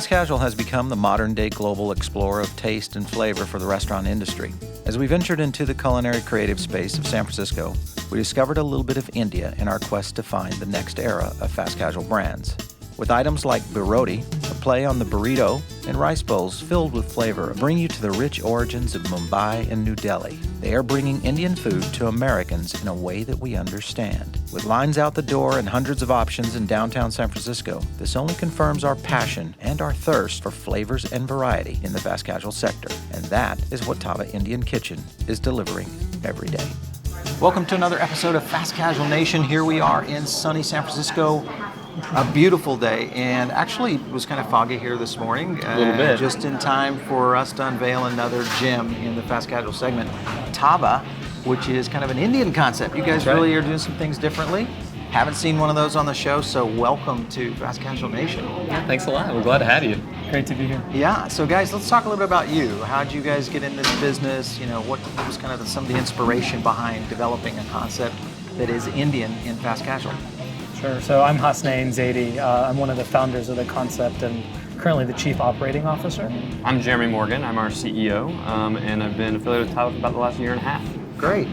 Fast casual has become the modern-day global explorer of taste and flavor for the restaurant industry. As we ventured into the culinary creative space of San Francisco, we discovered a little bit of India in our quest to find the next era of fast casual brands. With items like biroti, a play on the burrito, and rice bowls filled with flavor bring you to the rich origins of Mumbai and New Delhi. They are bringing Indian food to Americans in a way that we understand. With lines out the door and hundreds of options in downtown San Francisco, this only confirms our passion and our thirst for flavors and variety in the fast casual sector. And that is what Tava Indian Kitchen is delivering every day. Welcome to another episode of Fast Casual Nation. Here we are in sunny San Francisco. A beautiful day, and actually it was kind of foggy here this morning. A little bit. Just in time for us to unveil another gem in the fast casual segment, Tava, which is kind of an Indian concept. You guys really are doing some things differently. Haven't seen one of those on the show, so welcome to Fast Casual Nation. Yeah, thanks a lot. We're glad to have you. Great to be here. Yeah, so guys, let's talk a little bit about you. How'd you guys get in this business? You know, what was kind of some of the inspiration behind developing a concept that is Indian in fast casual? Sure. So I'm Hasnain Zaidi. I'm one of the founders of the concept and currently the Chief Operating Officer. I'm Jeremy Morgan. I'm our CEO, and I've been affiliated with Tava for about the last year and a half. Great.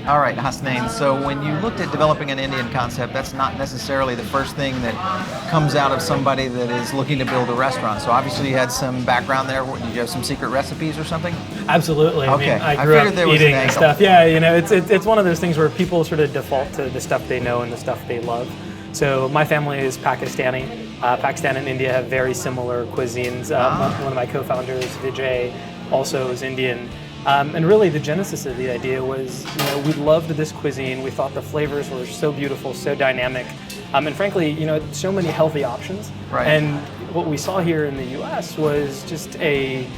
All right, Hasnain, so when you looked at developing an Indian concept, that's not necessarily the first thing that comes out of somebody that is looking to build a restaurant. So obviously you had some background there. Did you have some secret recipes or something? Absolutely. Okay. I grew up eating and stuff. Yeah, you know, it's one of those things where people sort of default to the stuff they know and the stuff they love. So my family is Pakistani. Pakistan and India have very similar cuisines. One of my co-founders, Vijay, also is Indian. And really the genesis of the idea was, you know, we loved this cuisine. We thought the flavors were so beautiful, so dynamic. And frankly, you know, so many healthy options. Right. And what we saw here in the US was just a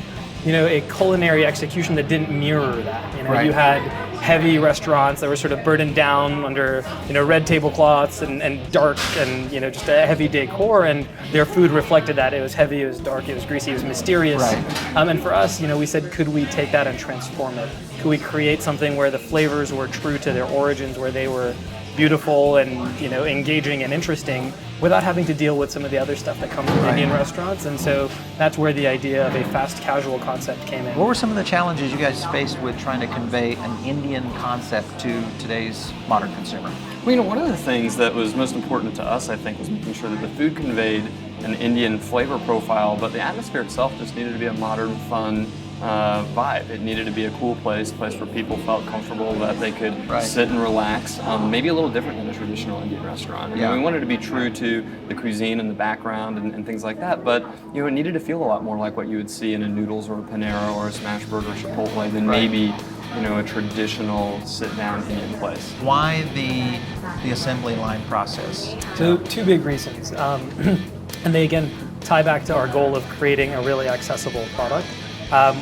culinary execution that didn't mirror that. You know, Right. You had heavy restaurants that were sort of burdened down under, you know, red tablecloths and dark and, you know, just a heavy decor, and their food reflected that. It was heavy, it was dark, it was greasy, it was mysterious. Right. And for us, you know, we said, could we take that and transform it? Could we create something where the flavors were true to their origins, where they were beautiful and, you know, engaging and interesting, without having to deal with some of the other stuff that comes with Indian restaurants? And so that's where the idea of a fast casual concept came in. What were some of the challenges you guys faced with trying to convey an Indian concept to today's modern consumer? Well, you know, one of the things that was most important to us, I think, was making sure that the food conveyed an Indian flavor profile, but the atmosphere itself just needed to be a modern, fun vibe. It needed to be a cool place where people felt comfortable, that they could sit and relax. Maybe a little different than a traditional Indian restaurant. I mean, we wanted to be true to the cuisine and the background and things like that, but you know, it needed to feel a lot more like what you would see in a Noodles or a Panera or a Smash Burger or Chipotle than maybe, you know, a traditional sit-down Indian place. Why the assembly line process? So two big reasons, and they again tie back to our goal of creating a really accessible product.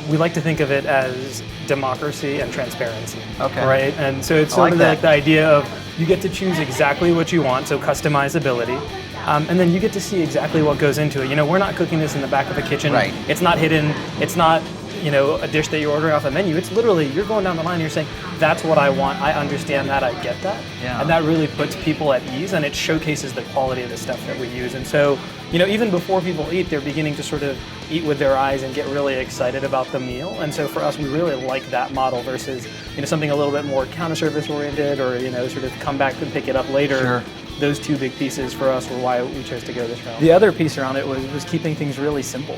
We like to think of it as democracy and transparency. Okay. Right? And so it's sort of like the idea of you get to choose exactly what you want, so customizability. And then you get to see exactly what goes into it. You know, we're not cooking this in the back of a kitchen. Right. It's not hidden. It's not, you know, a dish that you're ordering off a menu. It's literally, you're going down the line and you're saying, that's what I want. I understand that. I get that. Yeah. And that really puts people at ease, and it showcases the quality of the stuff that we use. And so, you know, even before people eat, they're beginning to sort of eat with their eyes and get really excited about the meal. And so for us, we really like that model versus, you know, something a little bit more counter service oriented, or, you know, sort of come back and pick it up later. Sure. Those two big pieces for us were why we chose to go this route. The other piece around it was keeping things really simple.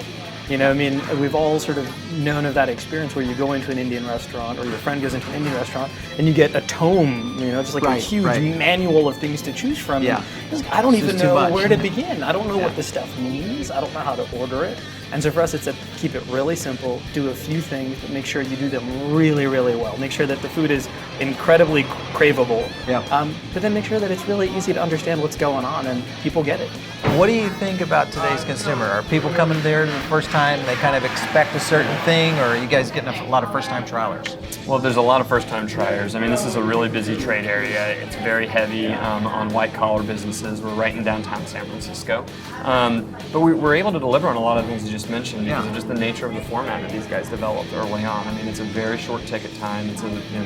You know, I mean, we've all sort of known of that experience where you go into an Indian restaurant, or your friend goes into an Indian restaurant, and you get a tome, you know, just like a huge manual of things to choose from. Yeah. I don't even know where to much. begin. I don't know what this stuff means. I don't know how to order it. And so for us, it's keep it really simple, do a few things, but make sure you do them really, really well. Make sure that the food is incredibly craveable. Yeah. But then make sure that it's really easy to understand what's going on and people get it. What do you think about today's consumer? Are people coming there the first time, they kind of expect a certain thing, or are you guys getting a lot of first-time trialers? Well, there's a lot of first-time triers. I mean, this is a really busy trade area. It's very heavy on white-collar businesses. We're right in downtown San Francisco. But we're able to deliver on a lot of things you just mentioned because of just the nature of the format that these guys developed early on. I mean, it's a very short ticket time. It's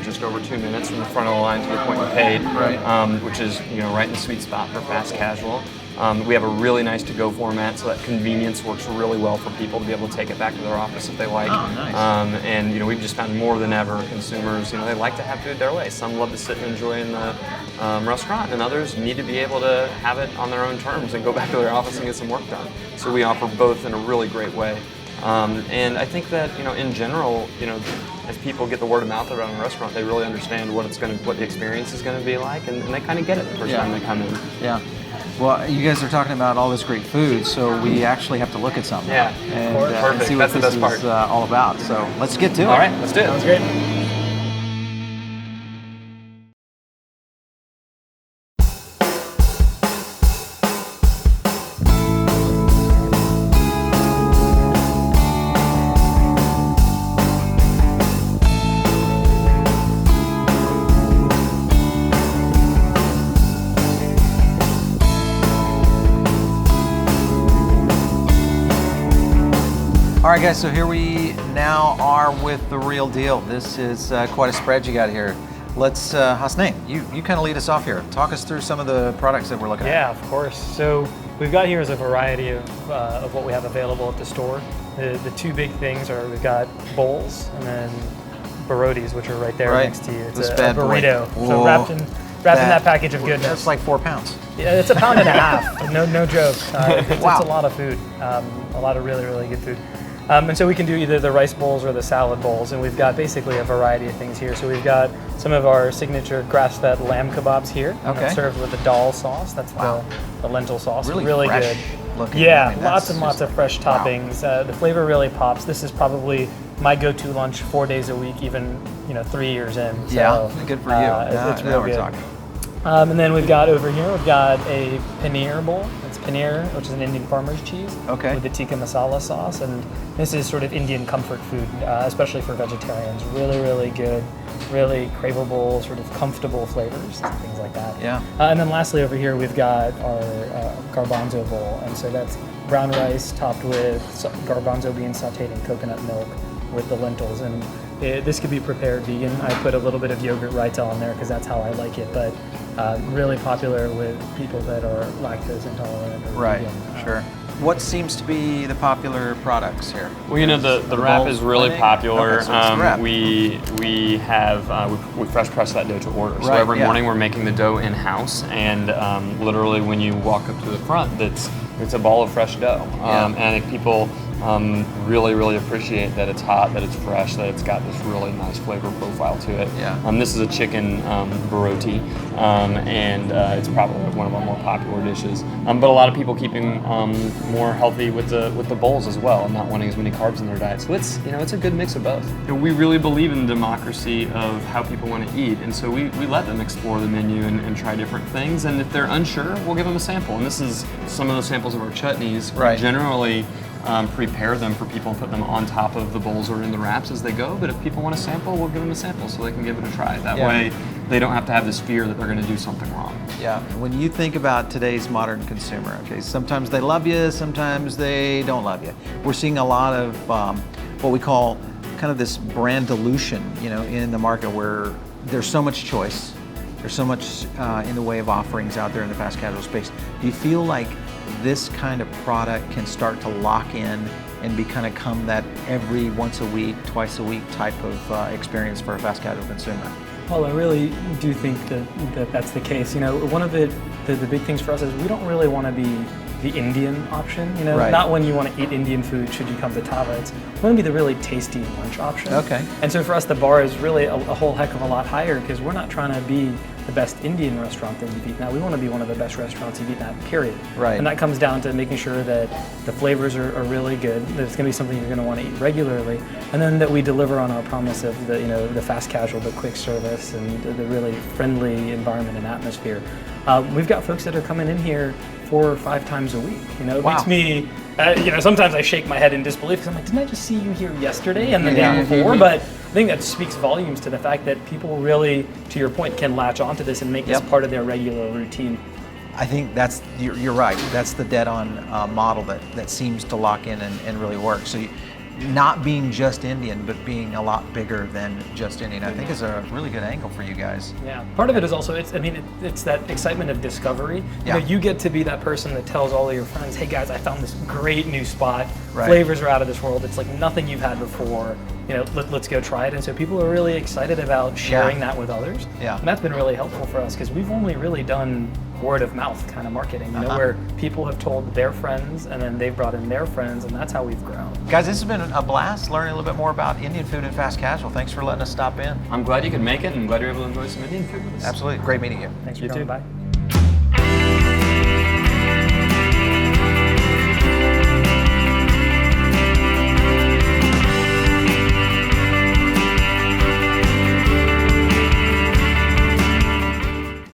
just over 2 minutes from the front of the line to the point you paid, which is right in the sweet spot for fast casual. We have a really nice to-go format, so that convenience works really well for people to be able to take it back to their office if they like. Oh, nice. And we've just found more than ever consumers, they like to have food their way. Some love to sit and enjoy in the restaurant, and others need to be able to have it on their own terms and go back to their office and get some work done. So we offer both in a really great way. And I think that in general, as people get the word of mouth around a restaurant, they really understand what the experience is going to be like, and they kind of get it the first time they come in. Yeah. Well, you guys are talking about all this great food, so we actually have to look at something. Yeah, and, perfect. see what That's the best part. Is all about. So let's get to it. All right, let's do it. Sounds great. All right, guys, so here we now are with the real deal. This is quite a spread you got here. Let's, Hasnain, you kind of lead us off here. Talk us through some of the products that we're looking at. Yeah, of course. So we've got here is a variety of what we have available at the store. The two big things are we've got bowls and then barotis, which are right there next to you. It's a burrito. So wrapped in that package of goodness. That's like 4 pounds. Yeah, it's 1.5 pounds. No joke. It's Wow. a lot of food. A lot of really, really good food. And so we can do either the rice bowls or the salad bowls, and we've got basically a variety of things here. So we've got some of our signature grass-fed lamb kebabs here, served with the dal sauce. That's the lentil sauce. Really fresh good. Looking. Yeah, I mean, lots and lots of fresh wow. toppings. The flavor really pops. This is probably my go-to lunch 4 days a week, even 3 years in. So, Yeah, good for you. It's now real we're good. talking. And then we've got over here, we've got a paneer bowl. It's paneer, which is an Indian farmer's cheese with the tikka masala sauce. And this is sort of Indian comfort food, especially for vegetarians. Really, really good, really craveable, sort of comfortable flavors, and things like that. Yeah. And then lastly over here, we've got our garbanzo bowl. And so that's brown rice topped with garbanzo beans sauteed in coconut milk with the lentils. And this could be prepared vegan. I put a little bit of yogurt raita on there because that's how I like it. But really popular with people that are lactose intolerant or vegan. Sure. What seems to be the popular products here? Well, the wrap is really popular. Okay, so it's the wrap. We have we fresh press that dough to order. So every morning we're making the dough in house, and literally when you walk up to the front, it's a ball of fresh dough. And I think people really appreciate that it's hot, that it's fresh, that it's got this really nice flavor profile to it. Yeah. This is a chicken baroti, and it's probably one of our more popular dishes. But a lot of people keeping more healthy with the bowls as well, and not wanting as many carbs in their diet. So it's a good mix of both. We really believe in the democracy of how people want to eat, and so we let them explore the menu and try different things. And if they're unsure, we'll give them a sample. And this is some of the samples of our chutneys. Right. We generally prepare them for people and put them on top of the bowls or in the wraps as they go. But if people want a sample, we'll give them a sample so they can give it a try. That way, they don't have to have this fear that they're going to do something wrong. Yeah. When you think about today's modern consumer, sometimes they love you, sometimes they don't love you. We're seeing a lot of what we call kind of this brand dilution, in the market where there's so much choice, there's so much in the way of offerings out there in the fast casual space. Do you feel like this kind of product can start to lock in and become that every once a week, twice a week type of experience for a fast casual consumer? Well, I really do think that that's the case. One of the big things for us is we don't really want to be the Indian option. Not when you want to eat Indian food should you come to Tava. We want to be the really tasty lunch option. Okay. And so for us, the bar is really a whole heck of a lot higher because we're not trying to be the best Indian restaurant that you've eaten at. We want to be one of the best restaurants you've eaten at, period. Right. And that comes down to making sure that the flavors are really good, that it's going to be something you're going to want to eat regularly, and then that we deliver on our promise of the fast casual, the quick service, and the really friendly environment and atmosphere. We've got folks that are coming in here 4 or 5 times a week. It makes me, sometimes I shake my head in disbelief because I'm like, didn't I just see you here yesterday and the day before? But I think that speaks volumes to the fact that people really, to your point, can latch onto this and make this part of their regular routine. I think you're right. That's the dead-on model that seems to lock in and really work. So not being just Indian, but being a lot bigger than just Indian, I think is a really good angle for you guys. Yeah, part of it is also, it's that excitement of discovery. Yeah. You get to be that person that tells all of your friends, hey guys, I found this great new spot. Right. Flavors are out of this world. It's like nothing you've had before. Let's go try it. And so people are really excited about sharing that with others. Yeah. And that's been really helpful for us because we've only really done word of mouth kind of marketing, where people have told their friends and then they've brought in their friends, and that's how we've grown. Guys, this has been a blast learning a little bit more about Indian food and fast casual. Thanks for letting us stop in. I'm glad you could make it, and I'm glad you're able to enjoy some Indian food with us. Absolutely. Great meeting you. Thanks for You coming too. by.